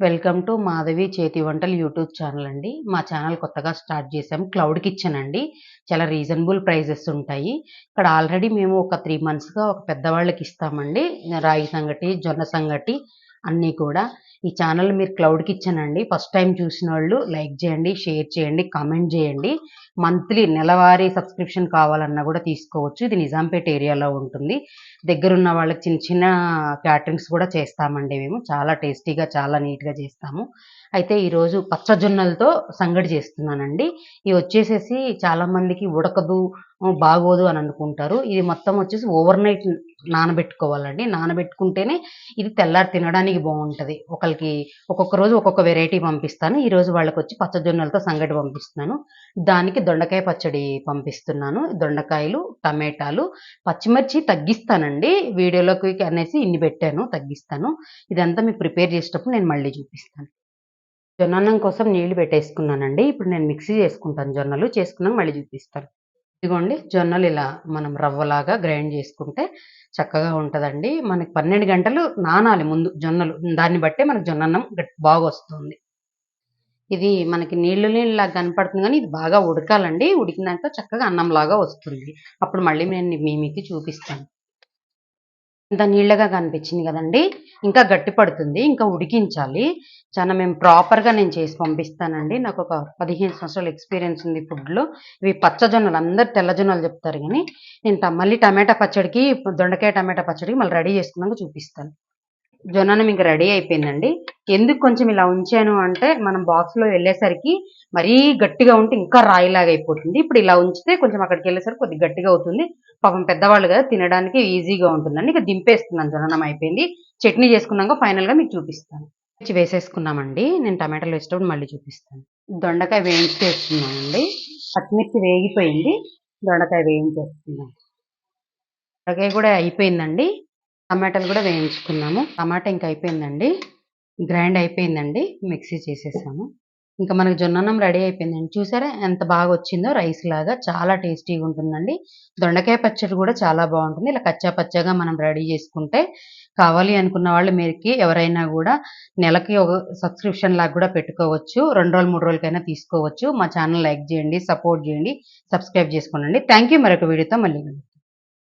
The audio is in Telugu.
వెల్కమ్ టు మాధవి చేతి వంటలు యూట్యూబ్ ఛానల్ అండి. మా ఛానల్ కొత్తగా స్టార్ట్ చేసాం. క్లౌడ్ కిచెన్ అండి. చాలా రీజనబుల్ ప్రైజెస్ ఉంటాయి. ఇక్కడ ఆల్రెడీ మేము ఒక 3 మంత్స్‌గా ఒక పెద్దవాళ్ళకి ఇస్తామండి. రాగి సంగటి, జొన్న సంగటి అన్నీ కూడా. ఈ ఛానల్ మీరు క్లౌడ్ కిచెన్ అండి. ఫస్ట్ టైం చూసినోళ్ళు లైక్ చేయండి, షేర్ చేయండి, కామెంట్ చేయండి. మంత్లీ నెలవారీ సబ్స్క్రిప్షన్ కావాలన్నా కూడా తీసుకోవచ్చు. ఇది నిజాంపేట ఏరియాలో ఉంటుంది. దగ్గరున్న వాళ్ళకి చిన్న చిన్న క్యాటరింగ్స్ కూడా చేస్తామండి మేము. చాలా టేస్టీగా, చాలా నీట్‌గా చేస్తాము. అయితే ఈరోజు పచ్చజొన్నలతో సంగటి చేస్తున్నానండి. ఇవి వచ్చేసేసి చాలామందికి ఉడకదు, బాగోదు అని అనుకుంటారు. ఇది మొత్తం వచ్చేసి ఓవర్‌నైట్ నానబెట్టుకోవాలండి. నానబెట్టుకుంటేనే ఇది తెల్లారి తినడానికి బావుంటది. ఒక్కొక్క రోజు ఒక్కొక్క వెరైటీ పంపిస్తాను. ఈరోజు వాళ్ళకొచ్చి పచ్చజొన్నలతో సంగటి పంపిస్తున్నాను. దానికి దొండకాయ పచ్చడి పంపిస్తున్నాను. దొండకాయలు, టమాటాలు, పచ్చిమిర్చి తగ్గిస్తానండి. వీడియోలోకి అనేసి ఇన్ని పెట్టాను, తగ్గిస్తాను. ఇదంతా మీకు ప్రిపేర్ చేసేటప్పుడు నేను మళ్ళీ చూపిస్తాను. జొన్నన్నం కోసం నీళ్లు పెట్టేసుకున్నానండి. ఇప్పుడు నేను మిక్సీ చేసుకుంటాను జొన్నలు. చేసుకున్నాక మళ్ళీ చూపిస్తాను. ఇదిగోండి జొన్నలు ఇలా మనం రవ్వలాగా గ్రైండ్ చేసుకుంటే చక్కగా ఉంటదండి. మనకి 12 గంటలు నానాలి ముందు జొన్నలు. దాన్ని బట్టే మనకు జొన్నన్నం బాగొస్తుంది. ఇది మనకి నీళ్ళు నీళ్ళలాగా కనపడుతుంది గానీ, ఇది బాగా ఉడకాలండి. ఉడికినాక చక్కగా అన్నంలాగా వస్తుంది. అప్పుడు మళ్ళీ నేను మీకు చూపిస్తాను. ఇంత నీళ్ళగా కనిపించింది కదండీ! ఇంకా గట్టి పడుతుంది. ఇంకా ఉడికించాలి. మేము ప్రాపర్‌గా నేను చేసి పంపిస్తానండి. నాకొక 15 సంవత్సరాల ఎక్స్‌పీరియన్స్ ఉంది ఫుడ్‌లో. ఇవి పచ్చజొన్నలు అందరూ తెల్ల జొన్నలు చెప్తారు గానీ, నేను మళ్ళీ టమాటా పచ్చడికి, దొండకాయ టమాటా పచ్చడికి మళ్ళీ రెడీ చేసుకున్నాక చూపిస్తాను. జొన్నన్నం ఇంక రెడీ అయిపోయిందండి. ఎందుకు కొంచెం ఇలా ఉంచాను అంటే, మనం బాక్స్‌లో వెళ్ళేసరికి మరీ గట్టిగా ఉంటే ఇంకా రాయిలాగా అయిపోతుంది. ఇప్పుడు ఇలా ఉంచితే కొంచెం అక్కడికెళ్ళేసరికి కొద్దిగా గట్టిగా అవుతుంది. పాపం పెద్దవాళ్ళు కదా! తినడానికి ఈజీగా ఉంటుందండి. ఇక దింపేస్తున్నాను జొన్నన్నం అయిపోయింది. చట్నీ చేసుకున్నాక ఫైనల్‌గా మీకు చూపిస్తాను. వేసేసుకున్నామండి. నేను టమాటాలు వేసేటప్పుడు మళ్ళీ చూపిస్తాను. దొండకాయ వేయించేస్తున్నానండి. పచ్చిమిర్చి వేగిపోయింది. దొండకాయ వేయించేస్తున్నాను. దొండకాయ కూడా అయిపోయిందండి. టమాటాలు కూడా వేయించుకున్నాము. టమాటా ఇంక అయిపోయిందండి. గ్రైండ్ అయిపోయిందండి. మిక్సీ చేసేసాము. ఇంక మనకు జొన్నన్నం రెడీ అయిపోయిందండి. చూసారా ఎంత బాగొచ్చిందో రైస్‌లాగా. చాలా టేస్టీగా ఉంటుందండి. దొండకాయ పచ్చడి కూడా చాలా బావుంటుంది. ఇలా కచ్చా పచ్చాగా మనం రెడీ చేసుకుంటే, కావాలి అనుకున్న వాళ్ళు మీరికి ఎవరైనా గూడా నెలకి ఒక సబ్స్క్రిప్షన్ లాగా కూడా పెట్టుకోవచ్చు. 2 రోజులు, 3 రోజులకైనా తీసుకోవచ్చు. మా ఛానల్ లైక్ చేయండి, సపోర్ట్ చేయండి, సబ్స్క్రైబ్ చేసుకోండి. Thank you. మరొక వీడియోతో మళ్ళీ కలుద్దాం.